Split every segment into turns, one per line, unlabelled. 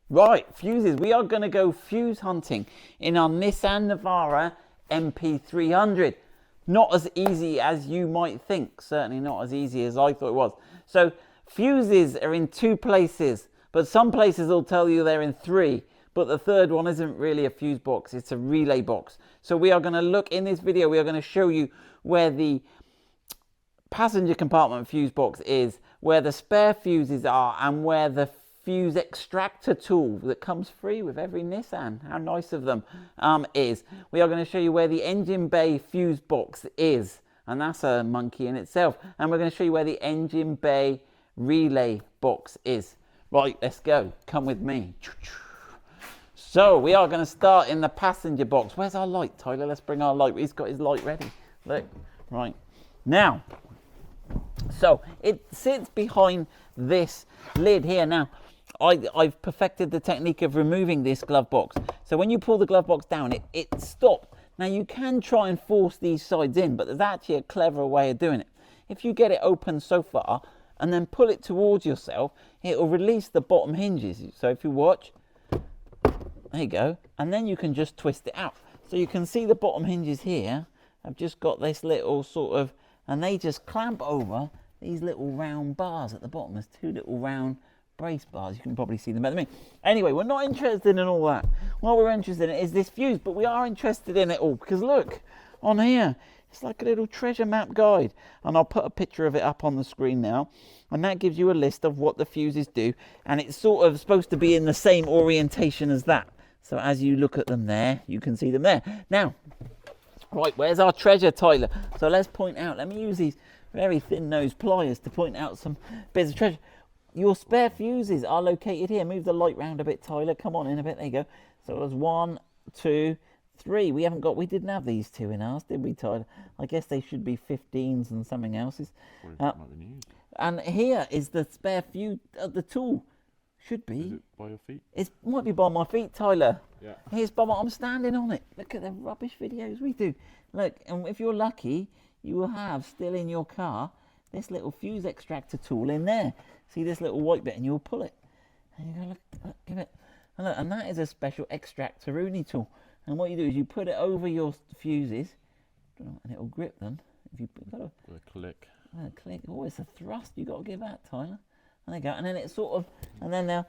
Right, fuses. We are going to go fuse hunting in our Nissan Navara NP300. Not as easy as you might think. Certainly not as easy as I thought it was. So fuses are in 2 places, but some places will tell you they're in 3. But the third one isn't really a fuse box, it's a relay box. So we are going to look in this video, we are going to show you where the passenger compartment fuse box is, where the spare fuses are, and where the fuse extractor tool that comes free with every Nissan, how nice of them, is. We are going to show you where the engine bay fuse box is, and that's a monkey in itself. And we're going to show you where the engine bay relay box is. Right, let's go. Come with me. So we are going to start in the passenger box. Where's our light, Tyler? Let's bring our light. He's got his light ready. Look, right. Now, so it sits behind this lid here. Now, I've perfected the technique of removing this glove box. So when you pull the glove box down, it stops. Now you can try and force these sides in, but there's actually a cleverer way of doing it. If you get it open so far and then pull it towards yourself, it will release the bottom hinges. So if you watch, there you go, and then you can just twist it out. So you can see the bottom hinges here. I've just got this little sort of, and they just clamp over these little round bars at the bottom. There's 2 little round brace bars. You can probably see them better than me. Anyway, we're not interested in all that. What we're interested in is this fuse, but we are interested in it all because look on here, it's like a little treasure map guide, and I'll put a picture of it up on the screen now, and that gives you a list of what the fuses do, and it's sort of supposed to be in the same orientation as that. So as you look at them there, you can see them there. Now, right, where's our treasure, Tyler? So let's point out, let me use these very thin nose pliers to point out some bits of treasure. Your spare fuses are located here. Move the light round a bit, Tyler. Come on in a bit. There you go. So there's 1, 2, 3. We didn't have these 2 in ours, did we, Tyler? I guess they should be 15s and something else's. And here is the spare fuse of the tool. Should be.
Is it by your feet?
It might be by my feet, Tyler.
Yeah.
Here's by I'm standing on it. Look at the rubbish videos we do. Look, and if you're lucky, you will have still in your car this little fuse extractor tool in there. See this little white bit, and you'll pull it. And you go, look, give it. And look, and that is a special extractor-uni tool. And what you do is you put it over your fuses, and it'll grip them. If you got a
click.
Click. Oh, it's a thrust. You got to give that, Tyler. And there you go. And then it sort of, and then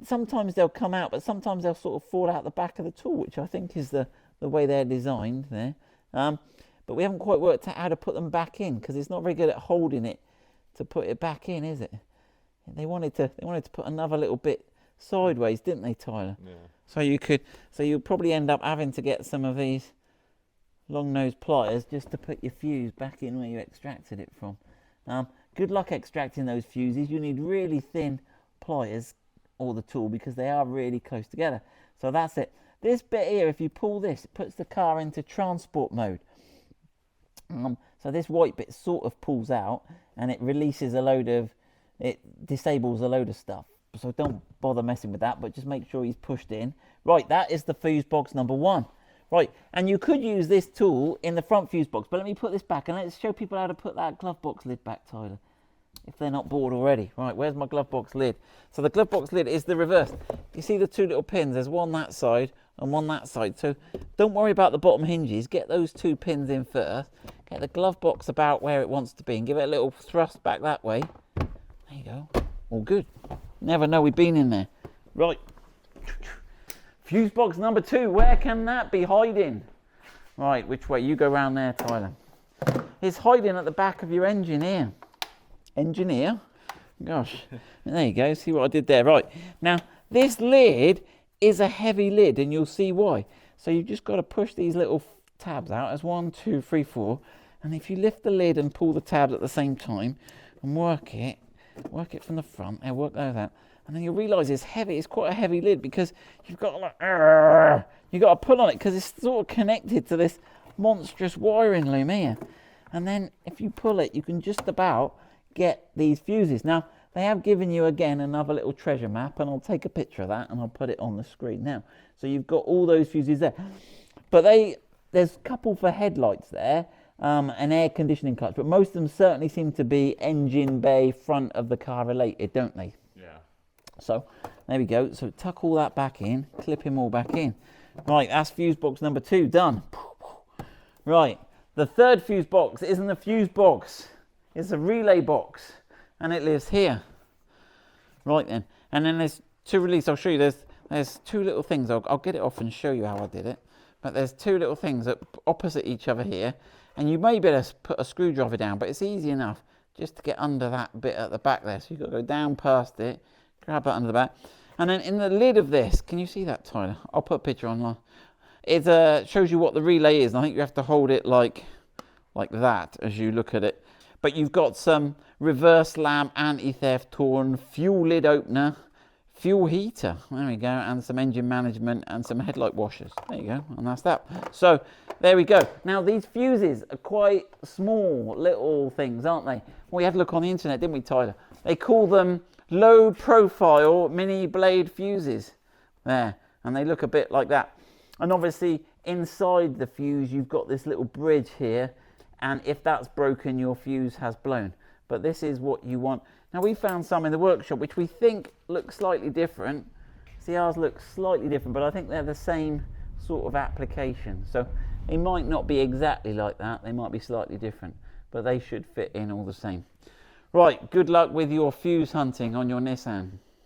sometimes they'll come out, but sometimes they'll sort of fall out the back of the tool, which I think is the way they're designed there. But we haven't quite worked out how to put them back in because it's not very good at holding it to put it back in, is it? They wanted to put another little bit sideways, didn't they, Tyler? Yeah. So you'll probably end up having to get some of these long nose pliers just to put your fuse back in where you extracted it from. Good luck extracting those fuses. You need really thin pliers or the tool because they are really close together. So that's it. This bit here, if you pull this, it puts the car into transport mode. So this white bit sort of pulls out and it releases it disables a load of stuff. So don't bother messing with that, but just make sure he's pushed in. Right, that is the fuse box number 1. Right, and you could use this tool in the front fuse box, but let me put this back and let's show people how to put that glove box lid back, Tyler, if they're not bored already. Right, where's my glove box lid? So the glove box lid is the reverse. You see the 2 little pins, there's one that side and one that side. So don't worry about the bottom hinges, get those 2 pins in first, get the glove box about where it wants to be and give it a little thrust back that way. There you go, all good. Never know we've been in there. Right, fuse box number 2, where can that be hiding? Right, which way? You go round there, Tyler. It's hiding at the back of your engine here. Engineer? Gosh, there you go, see what I did there. Right, now this lid is a heavy lid and you'll see why. So you've just got to push these little tabs out. There's 1, 2, 3, 4. And if you lift the lid and pull the tabs at the same time and work it from the front, and work those out, and then you'll realise it's heavy. It's quite a heavy lid because you've got to pull on it because it's sort of connected to this monstrous wiring loom here. And then if you pull it, you can just about get these fuses. Now, they have given you, again, another little treasure map, and I'll take a picture of that and I'll put it on the screen now. So you've got all those fuses there. But there's a couple for headlights there, and air conditioning clutch, but most of them certainly seem to be engine bay front of the car related, don't they?
Yeah.
So There we go. So tuck all that back in, clip him all back in. Right, that's fuse box number 2 done. Right, the third fuse box isn't a fuse box, it's a relay box, and it lives here. Right then, and then there's to release. I'll show you. There's 2 little things. I'll get it off and show you how I did it. But there's 2 little things that opposite each other here, and you may be able to put a screwdriver down, but it's easy enough just to get under that bit at the back there. So you've got to go down past it, grab it under the back, and then in the lid of this, can you see that, Tyler? I'll put a picture online. It shows you what the relay is, and I think you have to hold it like that as you look at it. But you've got some reverse lamp, anti-theft torn, fuel lid opener, fuel heater, there we go, and some engine management and some headlight washers. There you go, and that's that. So there we go. Now these fuses are quite small little things, aren't they? We had a look on the internet, didn't we, Tyler? They call them low profile mini blade fuses there, and they look a bit like that. And obviously inside the fuse you've got this little bridge here, and if that's broken your fuse has blown. But this is what you want. Now we found some in the workshop which we think look slightly different. See, ours looks slightly different, but I think they're the same sort of application. So they might not be exactly like that, they might be slightly different, but they should fit in all the same. Right, good luck with your fuse hunting on your Nissan.